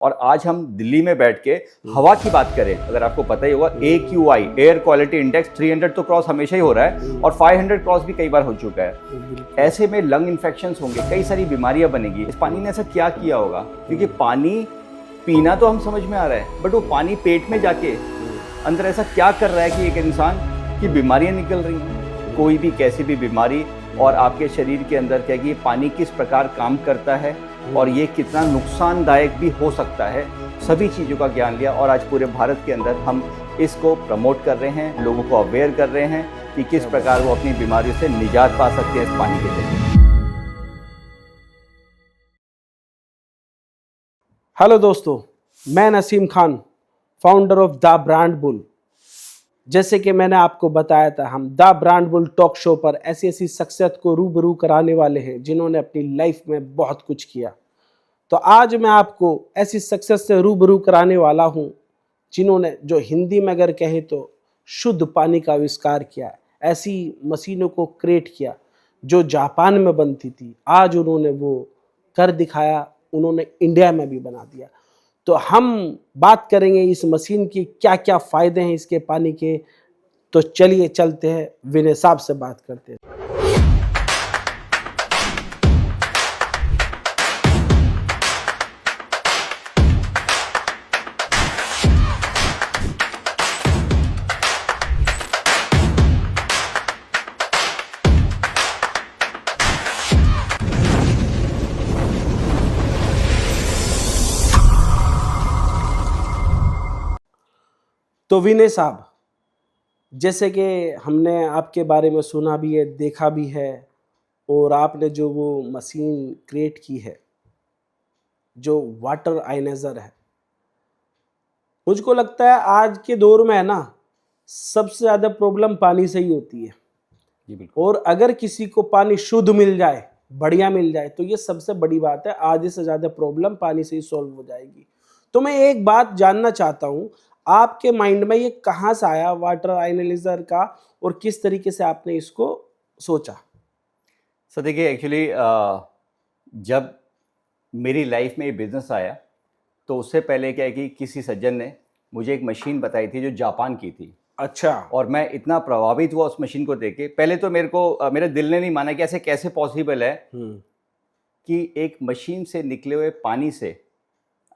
और आज हम दिल्ली में बैठ के हवा की बात करें, अगर आपको पता ही होगा AQI एयर क्वालिटी इंडेक्स 300 तो क्रॉस हमेशा ही हो रहा है और 500 क्रॉस भी कई बार हो चुका है। ऐसे में लंग इन्फेक्शंस होंगे, कई सारी बीमारियां बनेगी। इस पानी ने ऐसा क्या किया होगा? क्योंकि पानी पीना तो हम समझ में आ रहा है, बट वो पानी पेट में जाके अंदर ऐसा क्या कर रहा है कि एक इंसान की बीमारियां निकल रही हैं। कोई भी कैसी भी बीमारी और आपके शरीर के अंदर क्या कि पानी किस प्रकार काम करता है और ये कितना नुकसानदायक भी हो सकता है, सभी चीज़ों का ज्ञान लिया। और आज पूरे भारत के अंदर हम इसको प्रमोट कर रहे हैं, लोगों को अवेयर कर रहे हैं कि किस प्रकार वो अपनी बीमारियों से निजात पा सकते हैं इस पानी के जरिए। हेलो दोस्तों, मैं Naseem Khan, founder of the brand bull. जैसे कि मैंने आपको बताया था, हम the brand bull talk show पर ऐसी ऐसी शख्सियत को रूबरू कराने वाले हैं जिन्होंने अपनी लाइफ में बहुत कुछ किया। तो आज मैं आपको ऐसी शख्सियत से रूबरू कराने वाला हूं जिन्होंने, जो हिंदी में अगर कहें तो, शुद्ध पानी का आविष्कार किया, ऐसी मशीनों को क्रिएट किया जो जापान में बनती थी, आज उन्होंने वो कर दिखाया, उन्होंने इंडिया में भी बना दिया। तो हम बात करेंगे इस मशीन की क्या क्या फ़ायदे हैं इसके पानी के। तो चलिए चलते हैं, विनय साहब से बात करते हैं। तो विनय साहब, जैसे कि हमने आपके बारे में सुना भी है, देखा भी है, और आपने जो वो मशीन क्रिएट की है जो वाटर आयनाइजर है, मुझको लगता है आज के दौर में है ना, सबसे ज़्यादा प्रॉब्लम पानी से ही होती है। जी बिल्कुल। और अगर किसी को पानी शुद्ध मिल जाए, बढ़िया मिल जाए, तो ये सबसे बड़ी बात है। आधे से ज़्यादा प्रॉब्लम पानी से ही सॉल्व हो जाएगी। तो मैं एक बात जानना चाहता हूँ, आपके माइंड में ये कहाँ से आया वाटर आयनाइजर का, और किस तरीके से आपने इसको सोचा? सर देखिए, एक्चुअली जब मेरी लाइफ में ये बिज़नेस आया तो उससे पहले क्या है कि किसी सज्जन ने मुझे एक मशीन बताई थी जो जापान की थी। अच्छा। और मैं इतना प्रभावित हुआ उस मशीन को देख के। पहले तो मेरे दिल ने नहीं माना कि ऐसे कैसे पॉसिबल है कि एक मशीन से निकले हुए पानी से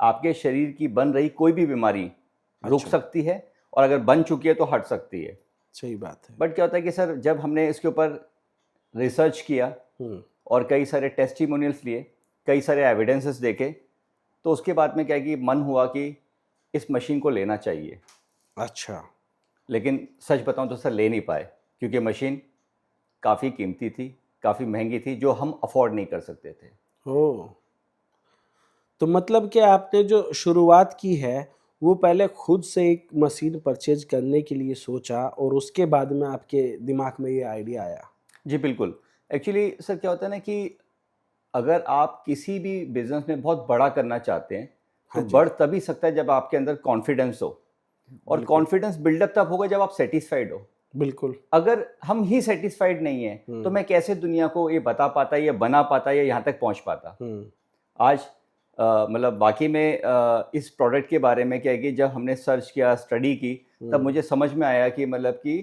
आपके शरीर की बन रही कोई भी बीमारी रुक सकती है, और अगर बन चुकी है तो हट सकती है। सही बात है। बट क्या होता है कि सर, जब हमने इसके ऊपर रिसर्च किया और कई सारे टेस्टिमोनियल्स लिए, कई सारे एविडेंसेस देखे, तो उसके बाद में क्या है कि मन हुआ कि इस मशीन को लेना चाहिए। अच्छा। लेकिन सच बताऊं तो सर, ले नहीं पाए, क्योंकि मशीन काफ़ी कीमती थी, काफ़ी महंगी थी, जो हम अफोर्ड नहीं कर सकते थे। ओ, तो मतलब कि आपने जो शुरुआत की है वो पहले खुद से एक मशीन परचेज करने के लिए सोचा, और उसके बाद में आपके दिमाग में ये आइडिया आया? जी बिल्कुल। एक्चुअली सर क्या होता है ना कि अगर आप किसी भी बिजनेस में बहुत बड़ा करना चाहते हैं तो हाँ जी। बढ़ तभी सकता है जब आपके अंदर कॉन्फिडेंस हो, और कॉन्फिडेंस बिल्डअप तब होगा जब आप सेटिस्फाइड हो। बिल्कुल। अगर हम ही सेटिस्फाइड नहीं है तो मैं कैसे दुनिया को ये बता पाता, या बना पाता, या यहाँ तक पहुँच पाता। आज मतलब बाकी में इस प्रोडक्ट के बारे में क्या है कि जब हमने सर्च किया, स्टडी की, तब मुझे समझ में आया कि मतलब कि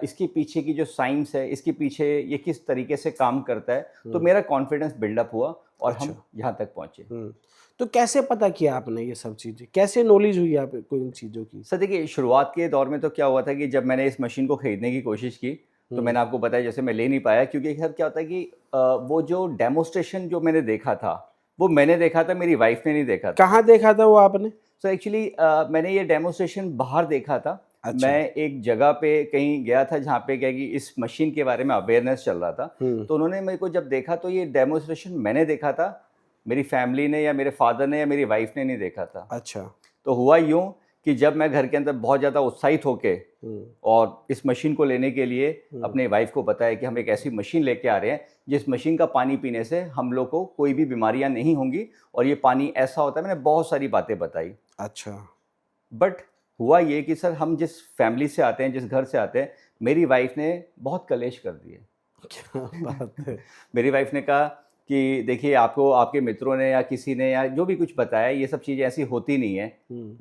इसके पीछे की जो साइंस है, इसके पीछे ये किस तरीके से काम करता है, तो मेरा कॉन्फिडेंस बिल्डअप हुआ और हम यहाँ तक पहुँचे। तो कैसे पता किया आपने ये सब चीज़ें? कैसे नॉलेज हुई आपको इन चीज़ों की? सर देखिए, शुरुआत के दौर में तो क्या हुआ था कि जब मैंने इस मशीन को खरीदने की कोशिश की तो मैंने आपको बताया, जैसे मैं ले नहीं पाया, क्योंकि सर क्या होता है कि वो जो डेमोस्ट्रेशन जो मैंने देखा था, वो मैंने देखा था, मेरी वाइफ ने नहीं देखा था। कहाँ देखा था वो आपने? सो एक्चुअली मैंने ये डेमोस्ट्रेशन बाहर देखा था। अच्छा। मैं एक जगह पे कहीं गया था जहाँ पे क्या है कि इस मशीन के बारे में अवेयरनेस चल रहा था। तो उन्होंने मेरे को जब देखा तो ये डेमोस्ट्रेशन मैंने देखा था, मेरी फैमिली ने या मेरे फादर ने या मेरी वाइफ ने नहीं देखा था। अच्छा। तो हुआ यूँ कि जब मैं घर के अंदर बहुत ज़्यादा उत्साहित होके और इस मशीन को लेने के लिए अपने वाइफ को बताया कि हम एक ऐसी मशीन लेके आ रहे हैं जिस मशीन का पानी पीने से हम लोग को कोई भी बीमारियां नहीं होंगी, और ये पानी ऐसा होता है, मैंने बहुत सारी बातें बताई। अच्छा। बट हुआ ये कि सर, हम जिस फैमिली से आते हैं, जिस घर से आते हैं, मेरी वाइफ ने बहुत कलेश कर दिए। क्या बात है। मेरी वाइफ ने कहा कि देखिए आपको आपके मित्रों ने या किसी ने या जो भी कुछ बताया, ये सब चीज़ें ऐसी होती नहीं है।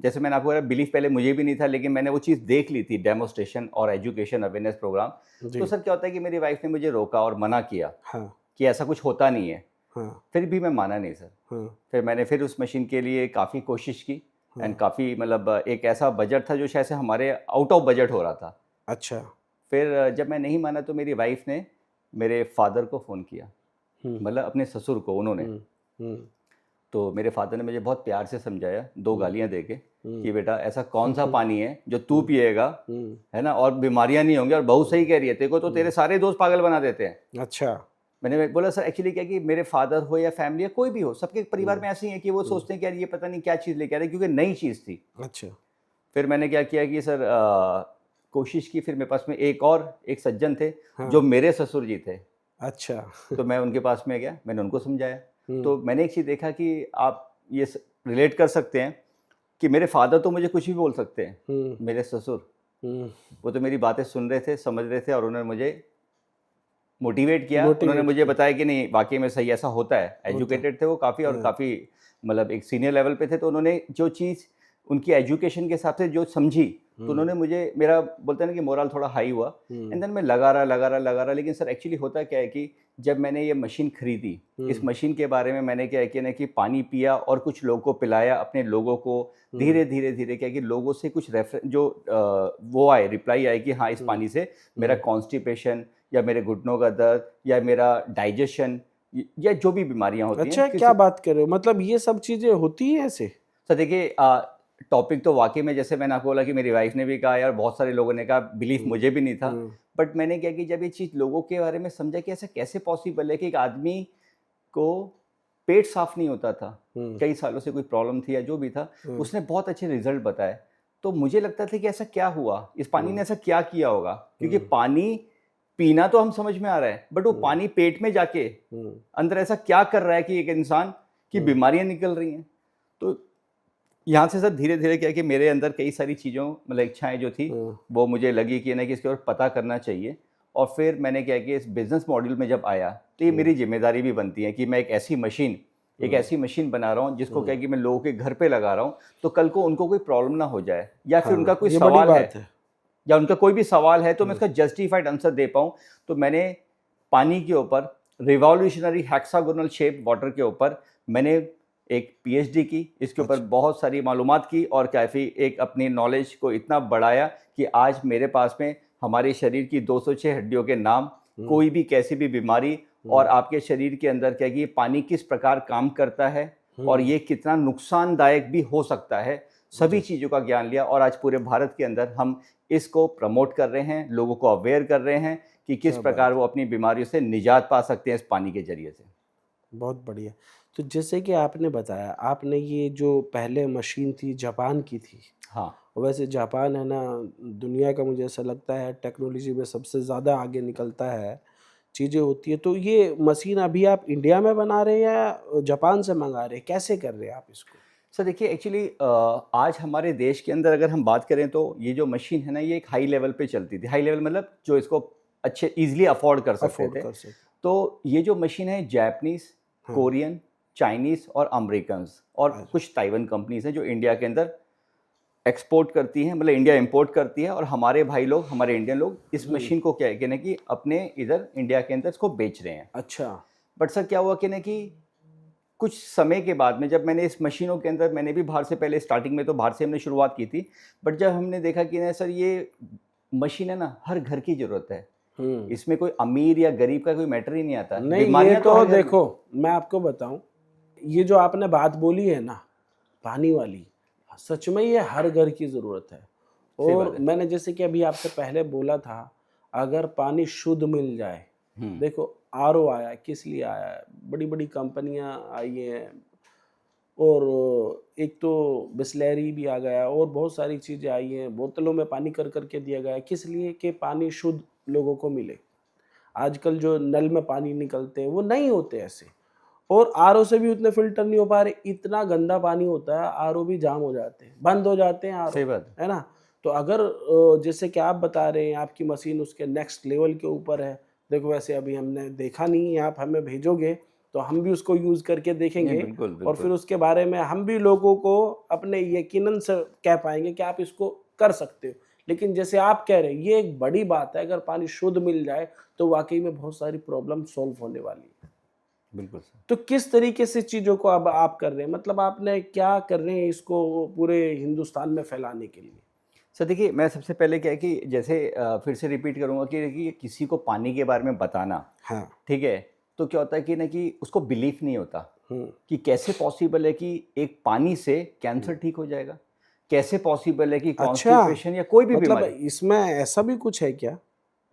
जैसे मैंने आपको बताया, बिलीफ पहले मुझे भी नहीं था, लेकिन मैंने वो चीज़ देख ली थी, डेमोस्ट्रेशन और एजुकेशन अवेयरनेस प्रोग्राम। जी। तो सर क्या होता है कि मेरी वाइफ ने मुझे रोका और मना किया हाँ कि ऐसा कुछ होता नहीं है। हाँ फिर भी मैं माना नहीं सर। हाँ फिर मैंने फिर उस मशीन के लिए काफ़ी कोशिश की हाँ। एंड काफ़ी मतलब एक ऐसा बजट था जो शायद से हमारे आउट ऑफ बजट हो रहा था। अच्छा। फिर जब मैं नहीं माना तो मेरी वाइफ ने मेरे फादर को फ़ोन किया, हम्म मतलब अपने ससुर को उन्होंने। हम्म हम्म तो मेरे फादर ने मुझे बहुत प्यार से समझाया, 2 गालियाँ दे के, हम्म कि बेटा ऐसा कौन सा पानी है जो तू पिएगा, हम्म है ना, और बीमारियाँ नहीं होंगी। और बहू सही कह रही है, तेरे को तो तेरे सारे दोस्त पागल बना देते हैं। अच्छा। मैंने बोला सर एक्चुअली क्या है कि मेरे फादर हो या फैमिली या कोई भी हो, सबके परिवार में ऐसे ही है कि वो सोचते हैं कि यार ये पता नहीं क्या चीज़ लेके आ रहे हैं, क्योंकि नई चीज़ थी। अच्छा। फिर मैंने क्या किया कि सर कोशिश की। फिर मेरे पास में एक सज्जन थे हाँ। जो मेरे ससुर जी थे। अच्छा। तो मैं उनके पास में गया, मैंने उनको समझाया। हम्म तो मैंने एक चीज़ देखा कि आप ये रिलेट कर सकते हैं कि मेरे फादर तो मुझे कुछ भी बोल सकते हैं, हम्म मेरे ससुर हम्म वो तो मेरी बातें सुन रहे थे, समझ रहे थे, और उन्होंने मुझे मोटिवेट किया। उन्होंने मोटिवेट मुझे किया। बताया कि नहीं वाकई में सही ऐसा होता है। होता। एजुकेटेड थे वो काफ़ी, और हाँ। काफ़ी मतलब एक सीनियर लेवल पे थे। तो उन्होंने जो चीज़ उनकी एजुकेशन के हिसाब से जो समझी, तो उन्होंने मुझे, मेरा बोलते हैं ना कि मोरल थोड़ा हाई हुआ। एंड देन मैं लगा रहा। लेकिन सर एक्चुअली होता क्या है कि जब मैंने ये मशीन खरीदी, इस मशीन के बारे में मैंने क्या है कि ना कि पानी पिया और कुछ लोगों को पिलाया, अपने लोगों को धीरे धीरे धीरे क्या है कि लोगों से कुछ रेफर जो वो आए, रिप्लाई आए कि हाँ इस पानी से मेरा कॉन्स्टिपेशन या मेरे घुटनों का दर्द या मेरा डाइजेशन या जो भी बीमारियां होती हैं अच्छा, किसी। क्या बात कर रहे हो, मतलब ये सब चीजें होती हैं ऐसे? सर देखिए टॉपिक तो वाकई में, जैसे मैंने आपको बोला कि मेरी वाइफ ने भी कहा यार, बहुत सारे लोगों ने कहा, बिलीफ मुझे भी नहीं था। हम्म बट मैंने क्या कि जब ये चीज़ लोगों के बारे में समझा कि ऐसा कैसे पॉसिबल है कि एक आदमी को पेट साफ नहीं होता था, कई सालों से कोई प्रॉब्लम थी या जो भी था, उसने बहुत अच्छे रिजल्ट बताए। तो मुझे लगता था कि ऐसा क्या हुआ, इस पानी ने ऐसा क्या किया होगा, क्योंकि पानी पीना तो हम समझ में आ रहा है, बट वो पानी पेट में जाके अंदर ऐसा क्या कर रहा है कि एक इंसान की बीमारियां निकल रही हैं। तो यहाँ से सर धीरे धीरे क्या कि मेरे अंदर कई सारी चीज़ों मतलब इच्छाएं जो थी वो मुझे लगी कि ना कि इसके ऊपर पता करना चाहिए। और फिर मैंने क्या कि इस बिज़नेस मॉडल में जब आया तो ये मेरी जिम्मेदारी भी बनती है कि मैं एक ऐसी मशीन बना रहा हूँ जिसको क्या कि मैं लोगों के घर पे लगा रहा हूँ, तो कल को उनको कोई प्रॉब्लम ना हो जाए, या फिर उनका कोई ये बड़ी सवाल है, बात है। या उनका कोई भी सवाल है तो मैं उसका जस्टिफाइड आंसर दे पाऊँ। तो मैंने पानी के ऊपर रिवॉल्यूशनरी हेक्सागोनल शेप वाटर के ऊपर मैंने एक पीएचडी की, इसके ऊपर बहुत सारी मालूमात की और काफ़ी एक अपनी नॉलेज को इतना बढ़ाया कि आज मेरे पास में हमारे शरीर की 206 हड्डियों के नाम, कोई भी कैसी भी बीमारी, और आपके शरीर के अंदर क्या कि पानी किस प्रकार काम करता है और ये कितना नुकसानदायक भी हो सकता है, सभी चीज़ों का ज्ञान लिया। और आज पूरे भारत के अंदर हम इसको प्रमोट कर रहे हैं, लोगों को अवेयर कर रहे हैं कि किस प्रकार वो अपनी बीमारियों से निजात पा सकते हैं इस पानी के जरिए से। बहुत बढ़िया। तो जैसे कि आपने बताया, आपने ये जो पहले मशीन थी जापान की थी। हाँ वैसे जापान है ना, दुनिया का मुझे ऐसा लगता है टेक्नोलॉजी में सबसे ज़्यादा आगे निकलता है, चीज़ें होती है। तो ये मशीन अभी आप इंडिया में बना रहे हैं या जापान से मंगा रहे हैं, कैसे कर रहे हैं आप इसको? सर देखिए एक्चुअली आज हमारे देश के अंदर अगर हम बात करें तो ये जो मशीन है ना, ये एक हाई लेवल पे चलती थी। हाई लेवल मतलब जो इसको अच्छे ईजिली अफोर्ड कर सकते अफोर्ड थे। कर सके। तो ये जो मशीन है जापानीज़, हाँ। कोरियन, चाइनीज़ और अमेरिकन्स और कुछ ताइवान कंपनीज हैं जो इंडिया के अंदर एक्सपोर्ट करती हैं, मतलब इंडिया इंपोर्ट करती है। और हमारे भाई लोग, हमारे इंडियन लोग इस मशीन को क्या है कि ना कि अपने इधर इंडिया के अंदर इसको बेच रहे हैं। अच्छा। बट सर क्या हुआ कि ना कि कुछ समय के बाद में जब मैंने इस मशीनों के अंदर, मैंने भी बाहर से पहले स्टार्टिंग में तो बाहर से हमने शुरुआत की थी, बट जब हमने देखा कि ना सर ये मशीन है ना हर घर की ज़रूरत है, इसमें कोई अमीर या गरीब का कोई मैटर ही नहीं आता। नहीं, ये बीमारियां तो हर घर में। देखो, मैं आपको बताऊं, ये जो आपने बात बोली है ना पानी वाली, सच में ये हर घर की ज़रूरत है। सही और बात है। मैंने जैसे कि अभी आपसे पहले बोला था, अगर पानी शुद्ध मिल जाए, देखो आरओ आया, किस लिए आया है, बड़ी बड़ी कंपनियां आई हैं, और एक तो बिसलेरी भी आ गया और बहुत सारी चीज़ें आई हैं, बोतलों में पानी कर करके दिया गया है, किस लिए कि पानी शुद्ध लोगों को मिले। आजकल जो नल में पानी निकलते हैं वो नहीं होते ऐसे, और आरओ से भी उतने फिल्टर नहीं हो पा रहे, इतना गंदा पानी होता है, आरओ भी जाम हो जाते हैं, बंद हो जाते हैं आरओ, सही बात है ना। तो अगर जैसे कि आप बता रहे हैं आपकी मशीन उसके नेक्स्ट लेवल के ऊपर है, देखो वैसे अभी हमने देखा नहीं है, आप हमें भेजोगे तो हम भी उसको यूज करके देखेंगे बिल्कुल, और बिल्कुल। फिर उसके बारे में हम भी लोगों को अपने यकीनन से कह पाएंगे कि आप इसको कर सकते हो। लेकिन जैसे आप कह रहे हैं ये एक बड़ी बात है, अगर पानी शुद्ध मिल जाए तो वाकई में बहुत सारी प्रॉब्लम सॉल्व होने वाली है। बिल्कुल सर। तो किस तरीके से चीजों को अब आप कर रहे हैं, मतलब आपने क्या कर रहे हैं इसको पूरे हिंदुस्तान में फैलाने के लिए? सर देखिए, मैं सबसे पहले क्या है कि जैसे फिर से रिपीट करूँगा कि देखिए किसी को पानी के बारे में बताना, हाँ। ठीक है? तो क्या होता है कि ना कि उसको बिलीफ नहीं होता हम्म। कि कैसे पॉसिबल है कि एक पानी से कैंसर ठीक हो जाएगा? कैसे पॉसिबल है कि अच्छा, कॉन्स्टिपेशन या कोई भी मतलब बीमारी। इसमें ऐसा भी कुछ है क्या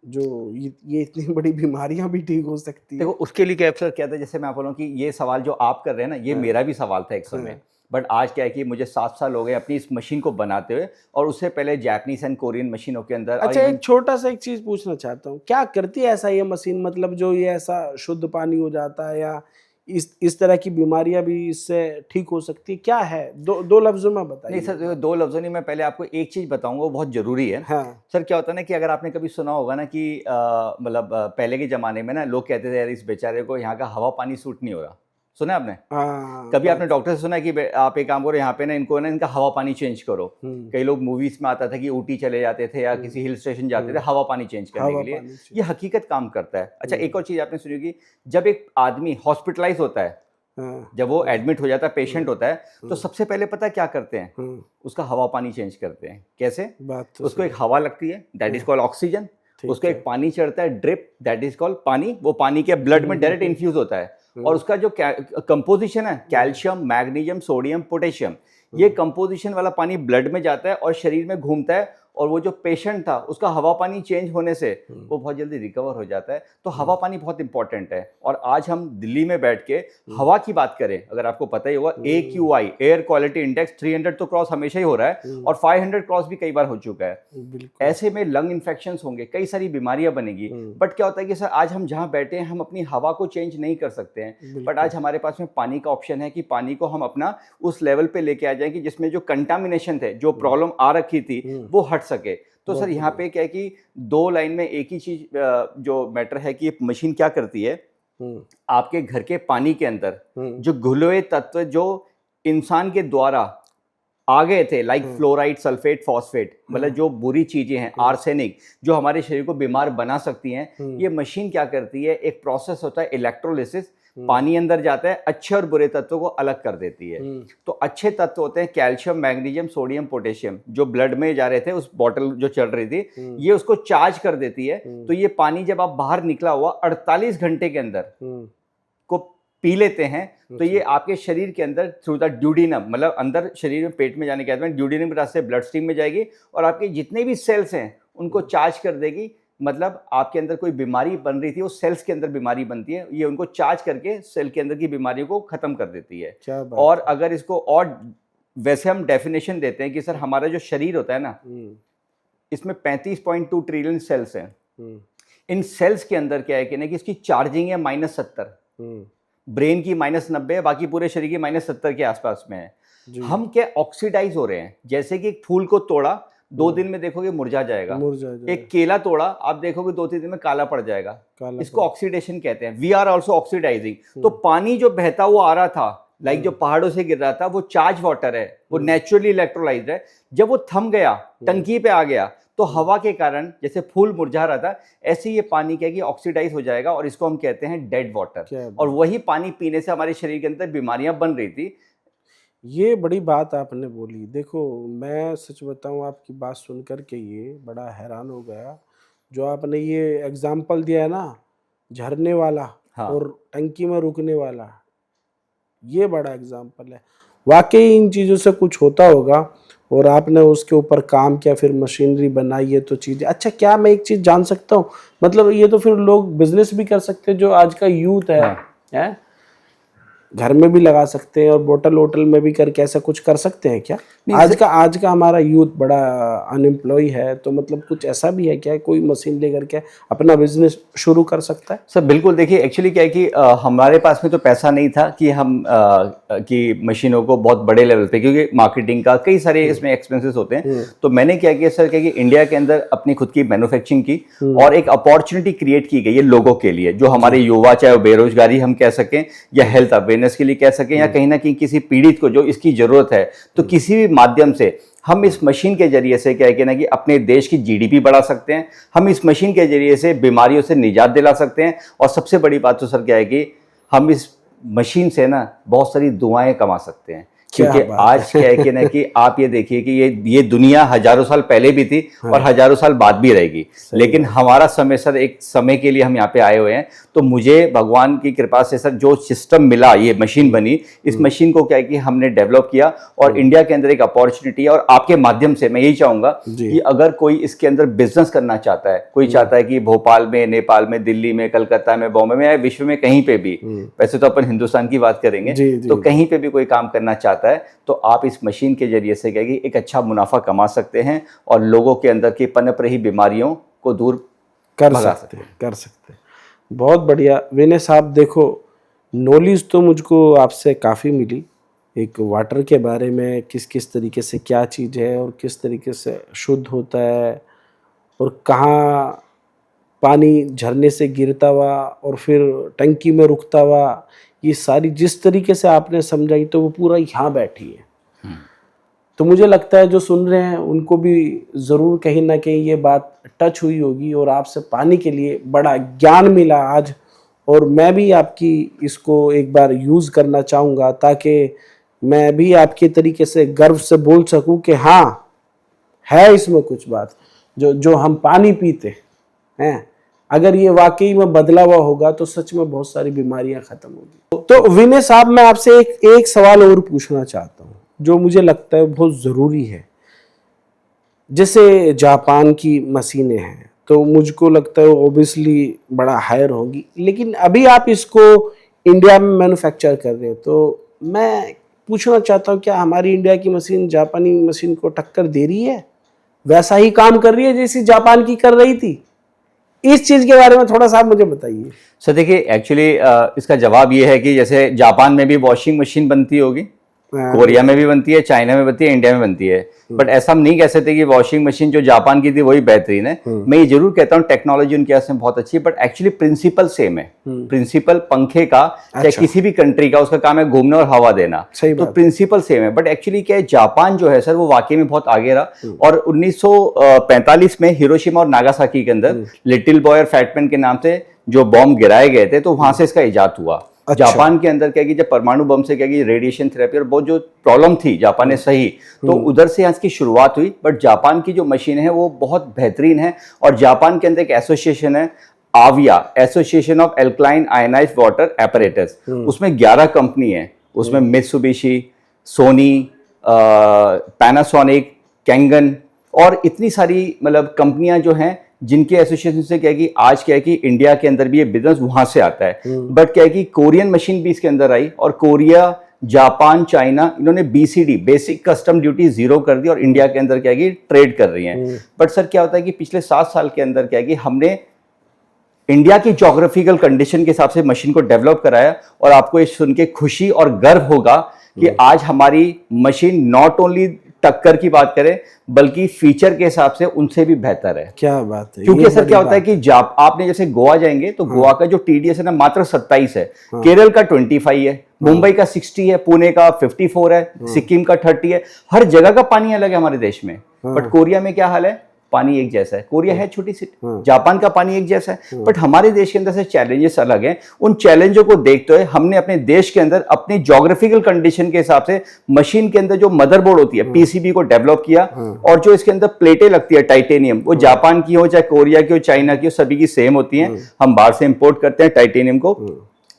जो ये इतनी बड़ी बीमारियां भी ठीक हो सकती है? देखो उसके लिए क्या अक्सर क्या था, जैसे मैं आप बोलूँ कि ये सवाल जो आप कर रहे हैं ना, ये हाँ। मेरा भी सवाल था एक हाँ। समय। बट आज क्या है कि मुझे 7 साल हो गए अपनी इस मशीन को बनाते हुए, और उससे पहले जापानीज़ एंड कोरियन मशीनों के अंदर और अच्छा, इवन एक छोटा सा एक चीज पूछना चाहता हूँ, क्या करती है ऐसा ये मशीन, मतलब जो ये ऐसा शुद्ध पानी हो जाता है या इस तरह की बीमारियां भी इससे ठीक हो सकती है, क्या है? दो लफ्जों में नहीं बताइए। सर, देखो 2 लफ्ज़ों नहीं, मैं पहले आपको एक चीज़ बताऊँगा, वो बहुत ज़रूरी है। हाँ। सर क्या होता है ना कि अगर आपने कभी सुना होगा ना कि मतलब पहले के ज़माने में ना लोग कहते थे यार इस बेचारे को यहाँ का हवा-पानी सूट नहीं हो रहा। सुना है आपने? हाँ, कभी आपने बात। डॉक्टर से सुना है कि आप एक काम करो, यहाँ पे ना इनको ना इनका हवा-पानी चेंज करो? हम्म। कई लोग मूवीज़ में आता था कि ऊटी चले जाते थे या किसी हिल स्टेशन जाते थे हवा-पानी चेंज करने हवा के लिए। पानी से। ये हकीकत काम करता है। अच्छा, एक और चीज़ आपने सुनी होगी, जब एक आदमी हॉस्पिटलाइज़ होता है, हाँ। जब वो एडमिट हो जाता है, पेशेंट होता है, तो सबसे पहले पता है क्या करते हैं? हम्म। उसका हवा-पानी चेंज करते हैं। कैसे? बात तो उसको सही एक हवा लगती है, दैट इज़ कॉल्ड ऑक्सीजन। ठीक उसको है। एक पानी चढ़ता है, ड्रिप, दैट इज़ कॉल्ड पानी। वो पानी के ब्लड में डायरेक्ट इन्फ्यूज़ होता है, और उसका जो कंपोजिशन है, कैल्शियम, मैग्नीशियम, सोडियम, पोटेशियम, ये कंपोजिशन वाला पानी ब्लड में जाता है और शरीर में घूमता है, और वो जो पेशेंट था उसका हवा पानी चेंज होने से वो बहुत जल्दी रिकवर हो जाता है। तो हवा पानी बहुत इंपॉर्टेंट है। और आज हम दिल्ली में बैठ के हवा की बात करें, अगर आपको पता ही होगा, AQI, एयर क्वालिटी इंडेक्स 300 तो क्रॉस हमेशा ही हो रहा है, और 500 क्रॉस भी कई बार हो चुका है। बिल्कुल। ऐसे में लंग इन्फेक्शंस होंगे, कई सारी बीमारियां बनेगी। बट क्या होता है कि सर आज हम जहां बैठे हैं हम अपनी हवा को चेंज नहीं कर सकते हैं, बट आज हमारे पास में पानी का ऑप्शन है कि पानी को हम अपना उस लेवल पे लेके आ जाएं कि जिसमें जो कंटामिनेशन थे, जो प्रॉब्लम आ रखी थी, वो हट सके। तो सर यहाँ पे क्या है कि 2 लाइन में एक ही चीज जो मैटर है कि मशीन क्या करती है, आपके घर के पानी के अंदर जो घुले हुए तत्व जो इंसान के द्वारा आ गए थे, लाइक फ्लोराइड, सल्फेट, फॉस्फेट, मतलब जो बुरी चीजें हैं, आर्सेनिक, जो हमारे शरीर को बीमार बना सकती हैं, ये मशीन क्या करती है, एक प्रोसेस होता है इलेक्ट्रोलिसिस, पानी अंदर जाता है, अच्छे और बुरे तत्वों को अलग कर देती है। तो अच्छे तत्व होते हैं कैल्शियम, मैग्नीशियम, सोडियम, पोटेशियम, जो ब्लड में जा रहे थे, उस बॉटल जो चल रही थी, ये उसको चार्ज कर देती है। तो ये पानी जब आप बाहर निकला हुआ 48 घंटे के अंदर को पी लेते हैं, तो ये आपके शरीर के अंदर थ्रू द ड्यूडिनम, मतलब अंदर शरीर में पेट में जाने के बाद ड्यूडिनम के रास्ते ब्लड स्ट्रीम में जाएगी, और आपके जितने भी सेल्स हैं उनको चार्ज कर देगी। मतलब आपके अंदर कोई बीमारी बन रही थी, वो सेल्स के अंदर बीमारी बनती है, ये उनको चार्ज करके सेल के अंदर की बीमारियों को खत्म कर देती है। क्या बात और अगर इसको और वैसे हम डेफिनेशन देते हैं कि सर हमारा जो शरीर होता है ना, इसमें 35.2 ट्रिलियन सेल्स हैं। इन सेल्स के अंदर क्या है कि ना कि इसकी चार्जिंग है -70, ब्रेन की -90 है, बाकी पूरे शरीर की -70 के आसपास में है। हम क्या ऑक्सीडाइज हो रहे हैं, जैसे कि एक फूल को तोड़ा 2 दिन में देखोगे मुरझा जाएगा, एक केला तोड़ा आप देखोगे 2-3 दिन में काला पड़ जाएगा, इसको ऑक्सीडेशन कहते हैं। We are also oxidising. तो पानी जो बहता हुआ आ रहा था, लाइक जो पहाड़ों से गिर रहा था, वो चार्ज वाटर है, वो नेचुरली इलेक्ट्रोलाइज्ड है। जब वो थम गया, टंकी पे आ गया, तो हवा के कारण जैसे फूल मुरझा रहा था, ऐसे ये पानी क्या कि ऑक्सीडाइज हो जाएगा, और इसको हम कहते हैं डेड वाटर। और वही पानी पीने से हमारे शरीर के अंदर बीमारियां बन रही थी। ये बड़ी बात आपने बोली। देखो मैं सच बताऊं, आपकी बात सुनकर के ये बड़ा हैरान हो गया। जो आपने ये एग्जाम्पल दिया है ना, झरने वाला और टंकी में रुकने वाला, ये बड़ा एग्जाम्पल है। वाकई इन चीज़ों से कुछ होता होगा, और आपने उसके ऊपर काम किया, फिर मशीनरी बनाई है तो चीज़ें। अच्छा, क्या मैं एक चीज़ जान सकता हूँ, मतलब ये तो फिर लोग बिजनेस भी कर सकते हैं, जो आज का यूथ है, घर में भी लगा सकते हैं और बोतल वोटल में भी करके ऐसा कुछ कर सकते हैं क्या? आज का हमारा यूथ बड़ा अनएम्प्लॉय है, तो मतलब कुछ ऐसा भी है क्या, कोई मशीन लेकर के अपना बिजनेस शुरू कर सकता है? सर बिल्कुल, देखिए एक्चुअली क्या है कि हमारे पास में तो पैसा नहीं था कि हम कि मशीनों को बहुत बड़े लेवल पे, क्योंकि मार्केटिंग का कई सारे इसमें एक्सपेंसेस होते हैं। तो मैंने क्या किया सर, क्या कि इंडिया के अंदर अपनी खुद की मैन्युफैक्चरिंग की और एक अपॉर्चुनिटी क्रिएट की गई है लोगों के लिए, जो हमारे युवा, चाहे वो बेरोजगारी हम कह सकें या हेल्थ अवेयरनेस के लिए कह सकें, या कहीं ना कहीं किसी पीड़ित को जो इसकी जरूरत है, तो किसी भी माध्यम से हम इस मशीन के जरिए से क्या है कि ना कि अपने देश की जीडीपी बढ़ा सकते हैं। हम इस मशीन के जरिए से बीमारियों से निजात दिला सकते हैं, और सबसे बड़ी बात तो सर क्या है कि हम इस मशीन से ना बहुत सारी दुआएं कमा सकते हैं। क्योंकि आज क्या है कि ना कि आप ये देखिए कि ये दुनिया हजारों साल पहले भी थी और हजारों साल बाद भी रहेगी, लेकिन हमारा समय सर एक समय के लिए हम यहाँ पे आए हुए हैं। तो मुझे भगवान की कृपा से सर जो सिस्टम मिला, ये मशीन बनी, इस मशीन को क्या है कि हमने डेवलप किया और इंडिया के अंदर एक अपॉर्चुनिटी है। और आपके माध्यम से मैं यही चाहूंगा कि अगर कोई इसके अंदर बिजनेस करना चाहता है, कोई चाहता है कि भोपाल में, नेपाल में, दिल्ली में, कलकत्ता में, बॉम्बे में या विश्व में कहीं पे भी, वैसे तो अपन हिंदुस्तान की बात करेंगे, तो कहीं पे भी कोई काम करना चाहता है तो आप इस मशीन के जरिए से क्या कि एक अच्छा मुनाफा कमा सकते हैं और लोगों के अंदर की पनप रही बीमारियों को दूर कर सकते हैं। बहुत बढ़िया विनय साहब, देखो नॉलेज तो मुझको आपसे काफ़ी मिली, एक वाटर के बारे में, किस किस तरीके से क्या चीज़ है और किस तरीके से शुद्ध होता है, और कहाँ पानी झरने से गिरता हुआ और फिर टंकी में रुकता हुआ, ये सारी जिस तरीके से आपने समझाई तो वो पूरा यहाँ बैठी है। तो मुझे लगता है जो सुन रहे हैं उनको भी ज़रूर कहीं ना कहीं ये बात टच हुई होगी और आपसे पाने के लिए बड़ा ज्ञान मिला आज, और मैं भी आपकी इसको एक बार यूज़ करना चाहूँगा ताकि मैं भी आपके तरीके से गर्व से बोल सकूँ कि हाँ है इसमें कुछ बात, जो हम पानी पीते हैं अगर ये वाकई में बदला हुआ होगा तो सच में बहुत सारी बीमारियां खत्म होगी। तो विनय साहब, मैं आपसे एक सवाल और पूछना चाहता हूँ जो मुझे लगता है बहुत ज़रूरी है। जैसे जापान की मशीनें हैं तो मुझको लगता है ओबियसली बड़ा हायर होगी, लेकिन अभी आप इसको इंडिया में मैन्युफैक्चर कर रहे हो, तो मैं पूछना चाहता हूँ क्या हमारी इंडिया की मशीन जापानी मशीन को टक्कर दे रही है, वैसा ही काम कर रही है जैसी जापान की कर रही थी? इस चीज के बारे में थोड़ा सा मुझे बताइए। सर देखिए एक्चुअली इसका जवाब ये है कि जैसे जापान में भी वॉशिंग मशीन बनती होगी, कोरिया में भी बनती है, चाइना में बनती है, इंडिया में बनती है, बट ऐसा हम नहीं कह सकते कि वॉशिंग मशीन जो जापान की थी वही बेहतरीन है। मैं ये जरूर कहता हूँ टेक्नोलॉजी उनके यहाँ से बहुत अच्छी है, बट एक्चुअली प्रिंसिपल सेम है। प्रिंसिपल पंखे का चाहे किसी भी कंट्री का, उसका काम है घूमना और हवा देना, तो प्रिंसिपल सेम है। बट एक्चुअली क्या है, जापान जो है सर वो वाकई में बहुत आगे रहा, और 1945 में हिरोशिमा और नागासाकी के अंदर लिटिल बॉय और फैटमैन के नाम से जो बॉम्ब गिराए गए थे, तो वहां से इसका इजाद हुआ। जापान के अंदर क्या कि जब परमाणु बम से क्या कि रेडिएशन थेरेपी और बहुत जो प्रॉब्लम थी जापान ने सही, तो उधर से इसकी शुरुआत हुई। बट जापान की जो मशीन है वो बहुत बेहतरीन है, और जापान के अंदर एक एसोसिएशन है आविया, association of alkaline ionised water apparatus, उसमें 11 कंपनी है, उसमें मित्सुबिशी, सोनी, पैनासोनिक, कैंगन और इतनी सारी मतलब कंपनियां जो हैं जिनके एसोसिएशन से क्या है कि आज क्या है कि इंडिया के अंदर भी ये बिजनेस वहां से आता है। बट क्या है कि कोरियन मशीन भी इसके अंदर आई, और कोरिया, जापान, चाइना, इन्होंने BCD बेसिक कस्टम ड्यूटी 0 कर दी और इंडिया के अंदर क्या है कि ट्रेड कर रही हैं। बट सर क्या होता है कि पिछले 7 साल के अंदर क्या है कि हमने इंडिया की ज्योग्राफिकल कंडीशन के हिसाब से मशीन को डेवलप कराया, और आपको ये सुन के खुशी और गर्व होगा कि आज हमारी मशीन नॉट ओनली टक्कर की बात करें बल्कि फीचर के हिसाब से उनसे भी बेहतर है। क्या बात है। क्योंकि सर क्या होता है कि आपने जैसे गोवा जाएंगे तो गोवा का जो TDS है ना मात्र 27 है, केरल का 25 है, मुंबई का 60 है, पुणे का 54 है, सिक्किम का 30 है। हर जगह का पानी अलग है हमारे देश में। बट कोरिया में क्या हाल है, पानी एक जैसा है। कोरिया है छोटी सी, जापान का पानी एक जैसा है, बट हमारे देश के अंदर से चैलेंजेस अलग हैं। उन चैलेंजों को देखते हुए हमने अपने देश के अंदर अपनी ज्योग्राफिकल कंडीशन के हिसाब से मशीन के अंदर जो मदरबोर्ड होती है PCB को डेवलप किया, और जो इसके अंदर प्लेटें लगती है टाइटेनियम, वो जापान की हो चाहे कोरिया की हो चाइना की हो, सभी की सेम होती है। हम बाहर से इंपोर्ट करते हैं टाइटेनियम को,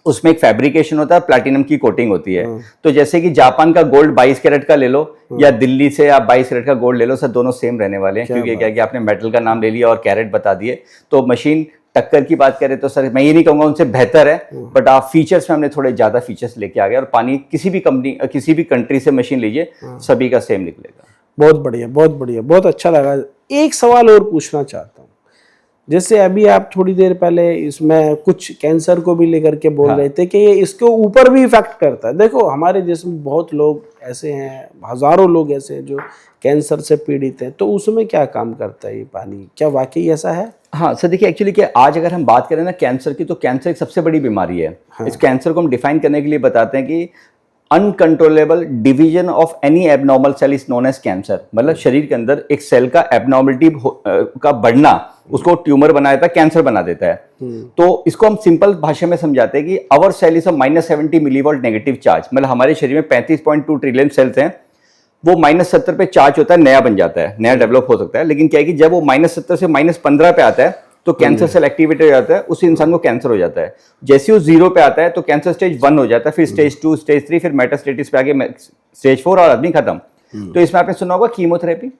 उसमें एक फैब्रिकेशन होता है, प्लैटिनम की कोटिंग होती है। तो जैसे कि जापान का गोल्ड 22 कैरेट का ले लो या दिल्ली से आप 22 कैरेट का गोल्ड ले लो, सर दोनों सेम रहने वाले हैं। क्योंकि क्या कि आपने मेटल का नाम ले लिया और कैरेट बता दिए, तो मशीन टक्कर की बात करें तो सर मैं ये नहीं कहूंगा उनसे बेहतर है, बट आप फीचर्स में हमने थोड़े ज्यादा फीचर्स लेके आ गए, और पानी किसी भी कंपनी किसी भी कंट्री से मशीन लीजिए सभी का सेम निकलेगा। बहुत बढ़िया, बहुत बढ़िया, बहुत अच्छा लगा। एक सवाल और पूछना चाहता हूँ, जैसे अभी आप थोड़ी देर पहले इसमें कुछ कैंसर को भी लेकर के बोल रहे थे कि ये इसके ऊपर भी इफेक्ट करता है। देखो हमारे देश में बहुत लोग ऐसे हैं, हजारों लोग ऐसे हैं जो कैंसर से पीड़ित हैं, तो उसमें क्या काम करता है ये पानी, क्या वाकई ऐसा है? हाँ सर, देखिए एक्चुअली क्या आज अगर हम बात करें ना कैंसर की, तो कैंसर एक सबसे बड़ी बीमारी है। इस कैंसर को हम डिफाइन करने के लिए बताते हैं कि uncontrollable division of any abnormal cell is known as cancer. मतलब शरीर के अंदर एक सेल का एबनॉर्मलिटी का बढ़ना उसको ट्यूमर बना देता है, कैंसर बना देता है। तो इसको हम सिंपल भाषा में समझाते हैं कि our cell is a -70 millivolt negative charge. मतलब हमारे शरीर में 35.2 ट्रिलियन सेल्स हैं, वो -70 पे चार्ज होता है, नया बन जाता है, नया डेवलप हो सकता है। लेकिन क्या है कि जब वो -70 से -15 पे आता है तो कैंसर सेल एक्टिवेट हो जाता है, उस इंसान को कैंसर हो जाता है। जैसे वो 0 पे आता है तो कैंसर स्टेज 1 हो जाता है, फिर स्टेज 2, स्टेज 3, फिर मेटास्टेटिस पे आगे स्टेज 4 और आदमी खत्म। तो इसमें आपने सुना होगा कीमोथेरेपी।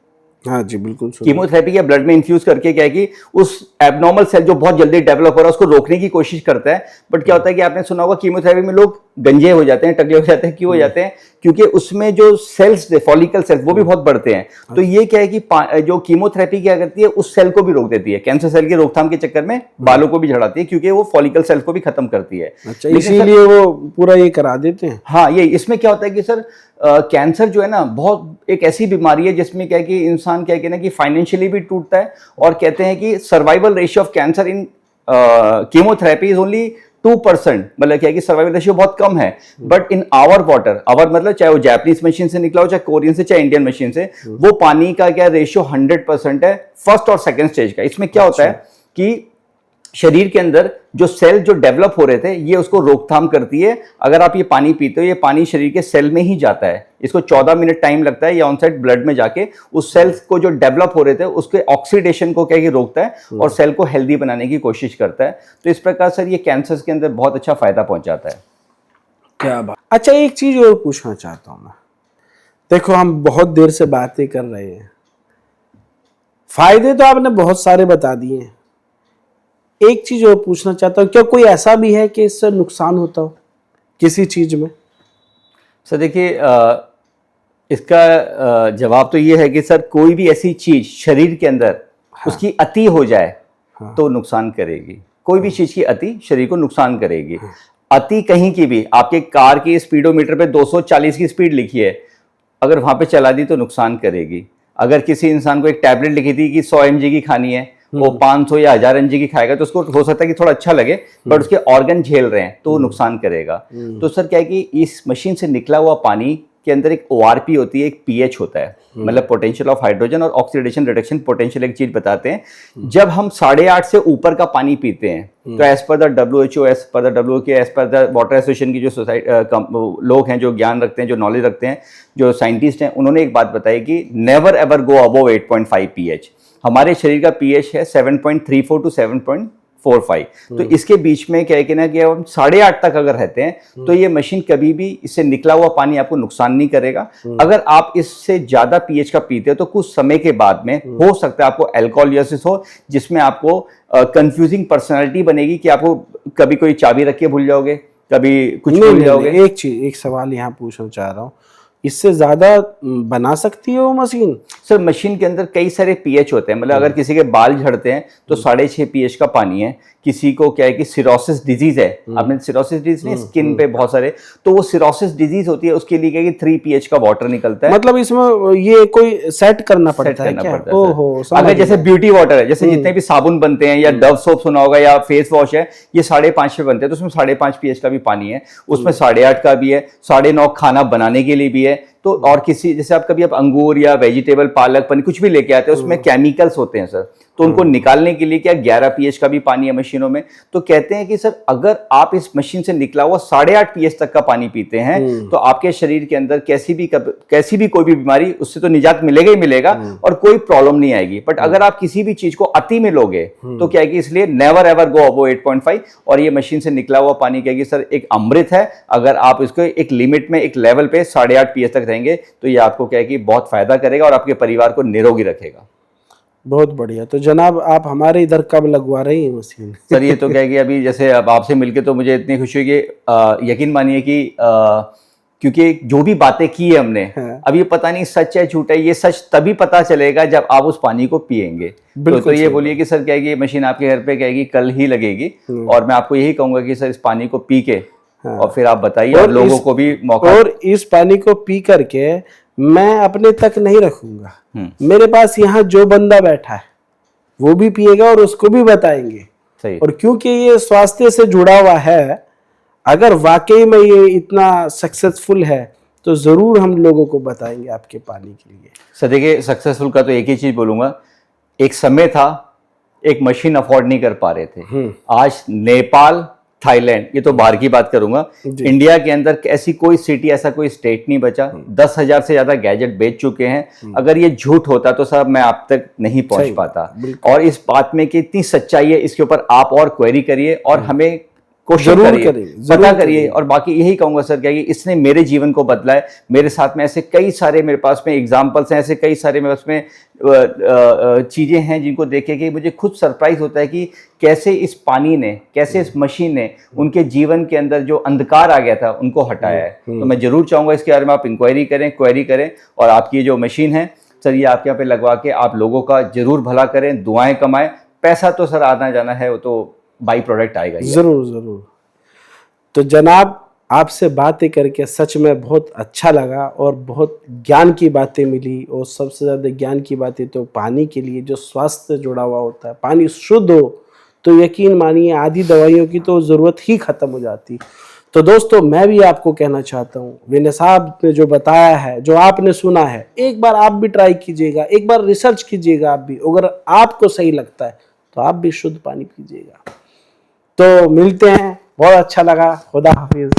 हाँ जी बिल्कुल। कीमोथेरेपी या ब्लड में इन्फ्यूज करके क्या है कि उस एबनॉर्मल सेल जो बहुत जल्दी डेवलप हो रहा है उसको रोकने की कोशिश करता है। बट क्या होता है कि आपने सुना होगा कीमोथेरेपी में लोग गंजे हो जाते हैं, टकले हो जाते हैं। क्यों हो जाते हैं? क्योंकि उसमें जो सेल्स फॉलिकल सेल्स वो भी बहुत बढ़ते हैं। तो ये क्या है कि जो कीमोथेरेपी क्या करती है, उस सेल को भी रोक देती है। कैंसर सेल की रोकथाम के चक्कर में बालों को भी झड़ाती है, क्योंकि वो फॉलिकल सेल्स को भी खत्म करती है। अच्छा, इसीलिए वो पूरा ये करा देते हैं। हाँ, ये इसमें क्या होता है कि सर कैंसर जो है ना बहुत एक ऐसी बीमारी है जिसमें क्या है कि इंसान क्या है कि फाइनेंशियली भी टूटता है, और कहते हैं कि survival ratio of cancer in chemotherapy is only 2%। मतलब क्या है कि सर्वाइवल रेशियो बहुत कम है। But in our water, our मतलब चाहे वो जापानीज मशीन से निकला हो, चाहे कोरियन से, चाहे इंडियन मशीन से, वो पानी का क्या रेशियो 100% है फर्स्ट और सेकेंड स्टेज का। इसमें क्या होता है कि शरीर के अंदर जो सेल जो डेवलप हो रहे थे ये उसको रोकथाम करती है। अगर आप ये पानी पीते हो, ये पानी शरीर के सेल में ही जाता है, इसको 14 मिनट टाइम लगता है, या ऑनसाइट ब्लड में जाके उस सेल्स को जो डेवलप हो रहे थे उसके ऑक्सीडेशन को क्या रोकता है और सेल को हेल्दी बनाने की कोशिश करता है। तो इस प्रकार सर ये कैंसर के अंदर बहुत अच्छा फायदा पहुंचाता है। क्या बात। अच्छा, एक चीज और पूछना चाहता हूं मैं। देखो हम बहुत देर से बातें कर रहे हैं, फायदे तो आपने बहुत सारे बता दिए हैं। एक चीज और पूछना चाहता हूँ, क्या कोई ऐसा भी है कि इससे नुकसान होता हो किसी चीज में? सर देखिए इसका जवाब तो ये है कि सर कोई भी ऐसी चीज शरीर के अंदर उसकी अति हो जाए तो नुकसान करेगी। कोई भी चीज की अति शरीर को नुकसान करेगी। अति कहीं की भी, आपके कार की स्पीडोमीटर पे 240 की स्पीड लिखी है, अगर वहां पे चला दी तो नुकसान करेगी। अगर किसी इंसान को एक टैबलेट लिखी थी कि 100 mg की खानी है, वो 500 या 1000 mg की खाएगा तो उसको हो सकता है कि थोड़ा अच्छा लगे, बट उसके ऑर्गन झेल रहे हैं तो वो नुकसान करेगा। तो सर क्या है कि इस मशीन से निकला हुआ पानी के अंदर एक ORP होती है, एक pH होता है, मतलब पोटेंशियल ऑफ हाइड्रोजन और ऑक्सीडेशन रिडक्शन पोटेंशियल। एक चीज बताते हैं, जब हम 8.5 से ऊपर का पानी पीते हैं तो as per the WHO, as per the WHO, as per the water association की जो सोसाइटी लोग हैं, जो ज्ञान रखते हैं, जो नॉलेज रखते हैं, जो साइंटिस्ट हैं, उन्होंने एक बात बताई कि never ever go above 8.5 pH। हमारे शरीर का pH है 7.34 टू 7.45। तो इसके बीच में क्या है कि ना कि हम 8.5 तक अगर रहते हैं तो ये मशीन कभी भी इससे निकला हुआ पानी आपको नुकसान नहीं करेगा। अगर आप इससे ज्यादा pH का पीते हो तो कुछ समय के बाद में हो सकता है आपको अल्कोहलियोसिस हो, जिसमें आपको कंफ्यूजिंग पर्सनैलिटी बनेगी कि आपको कभी कोई चाबी रख के भूल जाओगे, कभी कुछ भूल जाओगे। एक सवाल यहाँ पूछना चाह रहा हूँ, इससे ज्यादा बना सकती है वो मशीन? सर मशीन के अंदर कई सारे pH होते हैं। मतलब अगर किसी के बाल झड़ते हैं तो 6.5 pH का पानी है। किसी को क्या है कि सिरोसिस डिजीज है, आपने सिरोसिस डिजीज नहीं, स्किन पे बहुत सारे, तो वो सिरोसिस डिजीज होती है, उसके लिए क्या है कि 3 pH का वाटर निकलता है। मतलब इसमें ये कोई सेट करना पड़ता है क्या? ओहो, अगर जैसे ब्यूटी वाटर है, जैसे जितने भी साबुन बनते हैं या डव सोप सुना होगा या फेस वॉश है, ये 5.5 पे बनते हैं, तो उसमें 5.5 pH का भी पानी है, उसमें 8.5 का भी है, 9.5 खाना बनाने के लिए भी है। तो और किसी जैसे आप कभी अंगूर या वेजिटेबल, पालक, पनीर कुछ भी लेके आते हैं, उसमें केमिकल्स होते हैं सर, तो उनको निकालने के लिए क्या 11 pH का भी पानी है मशीनों में। तो कहते हैं कि सर अगर आप इस मशीन से निकला हुआ 8.5 pH तक का पानी पीते हैं तो आपके शरीर के अंदर कैसी भी कोई भी बीमारी, उससे तो निजात मिलेगा ही मिलेगा और कोई प्रॉब्लम नहीं आएगी। बट अगर आप किसी भी चीज को अति में लोगे तो क्या है कि इसलिए नेवर एवर गो अबव 8.5। और ये मशीन से निकला हुआ पानी क्या है कि सर एक अमृत है। अगर आप इसको एक लिमिट में, एक लेवल पे 8.5 pH तक रहेंगे तो ये आपको क्या है कि बहुत फायदा करेगा और आपके परिवार को निरोगी रखेगा। बहुत बढ़िया। तो जनाब आप हमारे इधर कब लगवा रही हैं मशीन? सर ये तो क्या है कि अभी जैसे अब आपसे मिलके तो मुझे इतनी खुशी हुई कि यकीन मानिए कि क्योंकि जो भी बातें की है हमने, हाँ। अब ये पता नहीं सच है झूठ है, ये सच तभी पता चलेगा जब आप उस पानी को पिएंगे। तो ये सही बोलिए कि सर क्या है कि ये मशीन आपके घर पे क्या है कि कल ही लगेगी, और मैं आपको यही कहूंगा कि सर इस पानी को पी के और फिर आप बताइए और लोगों को भी मौका। और इस पानी को पी करके मैं अपने तक नहीं रखूंगा, मेरे पास यहाँ जो बंदा बैठा है वो भी पिएगा और उसको भी बताएंगे। सही। और क्योंकि ये स्वास्थ्य से जुड़ा हुआ है, अगर वाकई में ये इतना सक्सेसफुल है तो जरूर हम लोगों को बताएंगे आपके पानी के लिए। सर देखिए सक्सेसफुल का तो एक ही चीज बोलूंगा, एक समय था एक मशीन अफोर्ड नहीं कर पा रहे थे, आज नेपाल थाईलैंड, ये तो बाहर की बात करूंगा, इंडिया के अंदर ऐसी कोई सिटी ऐसा कोई स्टेट नहीं बचा, 10,000 से ज्यादा गैजेट बेच चुके हैं। अगर ये झूठ होता तो साहब मैं आप तक नहीं पहुंच पाता। और इस बात में कि इतनी सच्चाई है, इसके ऊपर आप और क्वेरी करिए और हमें क्वेश्चन करिए, पता करिए। और बाकी यही कहूंगा सर क्या कि इसने मेरे जीवन को बदला है। मेरे साथ में ऐसे कई सारे मेरे पास में एग्जांपल्स हैं, ऐसे कई सारे मेरे पास में चीजें हैं जिनको देख के मुझे खुद सरप्राइज होता है कि कैसे इस पानी ने, कैसे इस मशीन ने उनके जीवन के अंदर जो अंधकार आ गया था उनको हटाया है। तो मैं जरूर चाहूंगा इसके बारे में आप इंक्वायरी करें, क्वेरी करें, और आपकी जो मशीन है सर ये आपके यहाँ पे लगवा के आप लोगों का जरूर भला करें, दुआएं कमाएं। पैसा तो सर आना जाना है, वो तो बाई प्रोडक्ट आएगा। जरूर जरूर। तो जनाब आपसे बातें करके सच में बहुत अच्छा लगा और बहुत ज्ञान की बातें मिली, और सबसे ज़्यादा ज्ञान की बातें तो पानी के लिए जो स्वास्थ्य से जुड़ा हुआ होता है। पानी शुद्ध हो तो यकीन मानिए आधी दवाइयों की तो ज़रूरत ही ख़त्म हो जाती। तो दोस्तों मैं भी आपको कहना चाहता हूँ, विनय साहब ने जो बताया है, जो आपने सुना है, एक बार आप भी ट्राई कीजिएगा, एक बार रिसर्च कीजिएगा आप भी। अगर आपको सही लगता है तो आप भी शुद्ध पानी पीजिएगा। तो मिलते हैं, बहुत अच्छा लगा। खुदा हाफिज।